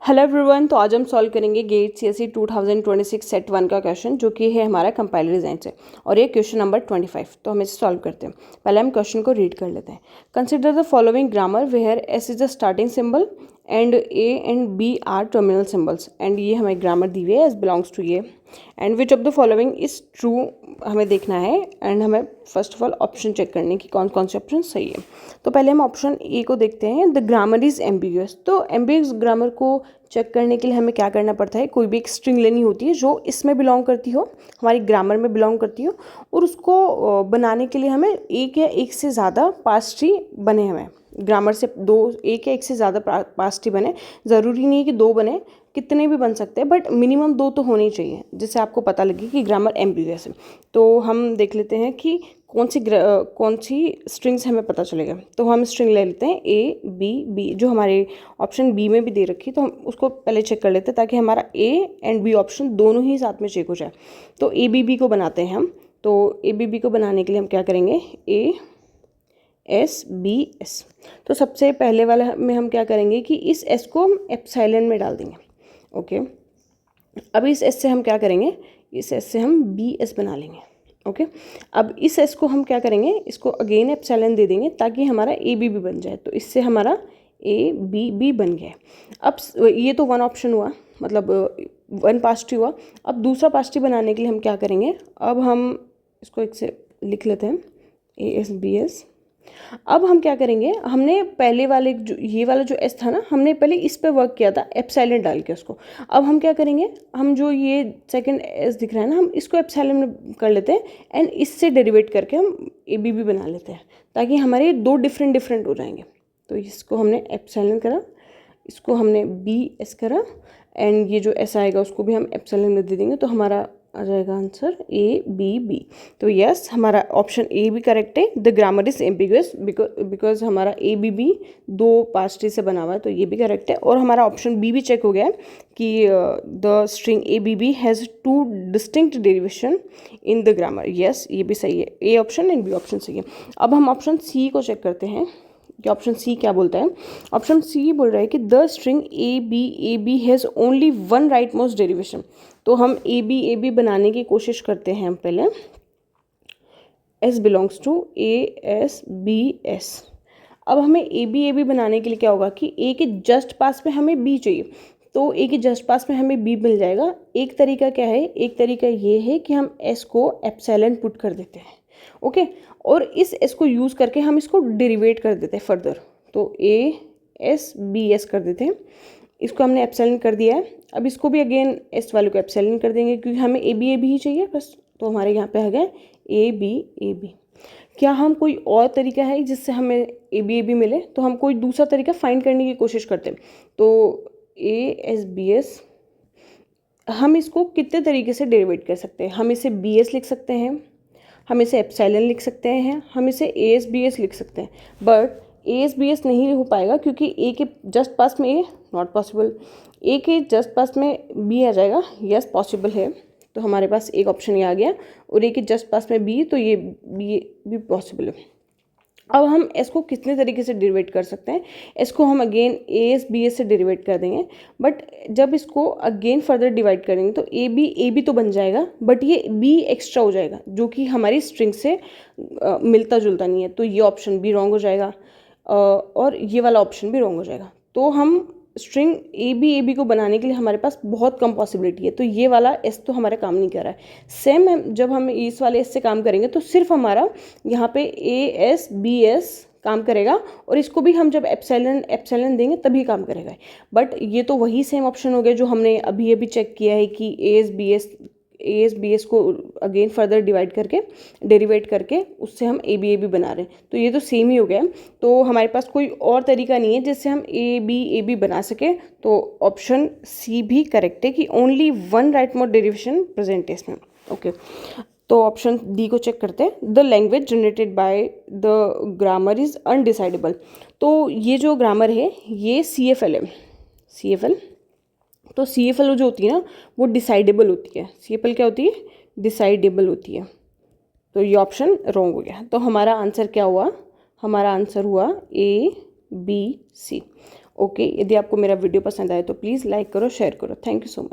Hello everyone. तो आज हम सॉल्व करेंगे गेट सीएसई 2026 सेट 1 का क्वेश्चन, जो कि है हमारा कंपाइलर डिज़ाइन से, और ये क्वेश्चन नंबर 25। तो हम इसे सॉल्व करते हैं। पहले हम क्वेश्चन को रीड कर लेते हैं। Consider the following grammar where S is the starting symbol and A and B are terminal symbols. And ये हमें ग्रामर दी हुई है, एस बिलोंग्स टू ये। And which of the following is true हमें देखना है। एंड हमें first of all option check करने की कौन कौन से ऑप्शन सही है। तो पहले हम ऑप्शन ए को देखते हैं, द ग्रामर इज एम्बिगुअस। तो एम्बिगुअस ग्रामर को चेक करने के लिए हमें क्या करना पड़ता है, कोई भी एक स्ट्रिंग लेनी होती है जो इसमें बिलोंग करती हो, हमारी ग्रामर में बिलोंग करती हो, और उसको बनाने के लिए हमें एक या एक से ज़्यादा पास ट्री बने। हमें ग्रामर से एक या एक से ज़्यादा पास ट्री बने, ज़रूरी नहीं है कि दो बने, कितने भी बन सकते हैं, बट मिनिमम दो तो होने ही चाहिए, जिससे आपको पता लगे कि ग्रामर एम्बिगुअस है। तो हम देख लेते हैं कि कौन सी स्ट्रिंग्स हमें पता चलेगा। तो हम स्ट्रिंग ले लेते हैं ए बी बी, जो हमारे ऑप्शन बी में भी दे रखी, तो हम उसको पहले चेक कर लेते हैं ताकि हमारा ए एंड बी ऑप्शन दोनों ही साथ में चेक हो जाए। तो ए बी बी को बनाते हैं हम। तो ए बी बी को बनाने के लिए हम क्या करेंगे, ए एस बी एस। तो सबसे पहले वाला में हम क्या करेंगे कि इस एस को हम एप्सिलॉन में डाल देंगे। ओके, अब इस एस से हम क्या करेंगे, इस एस से हम बी एस बना लेंगे। ओके, अब इस एस को हम क्या करेंगे, इसको अगेन एप्सिलॉन दे देंगे ताकि हमारा ए बी बी बन जाए। तो इससे हमारा ए बी बी बन गया। अब ये तो वन ऑप्शन हुआ, मतलब वन पास ट्री हुआ। अब दूसरा पास ट्री बनाने के लिए हम क्या करेंगे, अब हम इसको एक से लिख लेते हैं, ए एस बी एस। अब हम क्या करेंगे, हमने पहले वाले जो ये वाला जो एस था ना, हमने पहले इस पे वर्क किया था एप्सिलॉन डाल के उसको। अब हम क्या करेंगे, हम जो ये सेकंड एस दिख रहा है ना, हम इसको एप्सिलॉन में कर लेते हैं एंड इससे डेरिवेट करके हम ए बी बी बना लेते हैं, ताकि हमारे दो डिफरेंट हो जाएंगे। तो इसको हमने एप्सिलॉन करा, इसको हमने बी एस करा, एंड ये जो एस आएगा उसको भी हम एप्सिलॉन में दे देंगे, तो हमारा आ जाएगा आंसर ए बी बी। तो यस, हमारा ऑप्शन ए भी करेक्ट है, the grammar is ambiguous because हमारा ए बी बी दो पास ट्री से बना हुआ है, तो ये भी करेक्ट है। और हमारा ऑप्शन बी भी चेक हो गया है कि the string A B B has two distinct derivation in the grammar. Yes, ये भी सही है, A option and B option सही है। अब हम ऑप्शन सी को चेक करते हैं कि ऑप्शन सी क्या बोलता है। ऑप्शन सी बोल रहा है कि the string A B has only one rightmost derivation. तो हम ए बी बनाने की कोशिश करते हैं। हम पहले S belongs to A S B S. अब हमें ए बी बनाने के लिए क्या होगा कि ए के जस्ट पास में हमें बी चाहिए, तो ए के जस्ट पास में हमें बी मिल जाएगा। एक तरीका क्या है, एक तरीका ये है कि हम एस को एप्सिलॉन पुट कर देते हैं। ओके, और इस एस को यूज़ करके हम इसको डेरिवेट कर देते हैं फर्दर। तो ए एस बी एस कर देते हैं, इसको हमने एप्सिलॉन कर दिया है। अब इसको भी अगेन एस वाले को एप्सिलॉन कर देंगे, क्योंकि हमें ए बी ही चाहिए बस। तो हमारे यहाँ पे आ गया ए बी। क्या हम कोई और तरीका है जिससे हमें ए बी मिले, तो हम कोई दूसरा तरीका फाइंड करने की कोशिश करते हैं। तो ए एस बी एस, हम इसको कितने तरीके से डेरिवेट कर सकते हैं। हम इसे बी एस लिख सकते हैं, हम इसे एप्सिलॉन लिख सकते हैं, हम इसे ए एस बी एस लिख सकते हैं। But A S B S नहीं हो पाएगा, क्योंकि ए के जस्ट पास में ए नॉट पॉसिबल, ए के जस्ट पास में बी आ जाएगा, यस पॉसिबल है। तो हमारे पास एक ऑप्शन ये आ गया, और ए के जस्ट पास में बी, तो ये भी पॉसिबल है। अब हम एस को कितने तरीके से डेरिवेट कर सकते हैं, एस को हम again A S B S से डेरिवेट कर देंगे। बट जब इसको अगेन फर्दर डिवाइड करेंगे तो ए बी तो बन जाएगा, बट ये बी एक्स्ट्रा हो जाएगा, जो कि हमारी स्ट्रिंग से मिलता जुलता नहीं है। तो ये ऑप्शन भी रॉन्ग हो जाएगा, और ये वाला ऑप्शन भी रॉन्ग हो जाएगा। तो हम स्ट्रिंग ए बी को बनाने के लिए हमारे पास बहुत कम पॉसिबिलिटी है, तो ये वाला एस तो हमारा काम नहीं कर रहा है। सेम जब हम इस वाले एस से काम करेंगे तो सिर्फ हमारा यहाँ पे ए एस बी एस काम करेगा, और इसको भी हम जब एप्सिलॉन देंगे तभी काम करेगा। बट ये तो वही सेम ऑप्शन हो गया जो हमने अभी चेक किया है कि ए एस बी एस को अगेन फर्दर डिवाइड करके डेरिवेट करके उससे हम ए बी बना रहे हैं। तो ये तो सेम ही हो गया। तो हमारे पास कोई और तरीका नहीं है जिससे हम ए बी बना सके। तो ऑप्शन सी भी करेक्ट है कि only one right mode derivation present है इसमें। ओके, तो ऑप्शन डी को चेक करते हैं, the language generated by the grammar is undecidable. तो ये जो ग्रामर है ये CFL है, CFL। तो CFL जो होती है ना, वो डिसाइडेबल होती है। CFL क्या होती है, डिसाइडेबल होती है। तो ये ऑप्शन रॉन्ग हो गया। तो हमारा आंसर क्या हुआ, हमारा आंसर हुआ A B C। ओके, यदि आपको मेरा वीडियो पसंद आए तो प्लीज़ लाइक करो, शेयर करो। Thank you so much.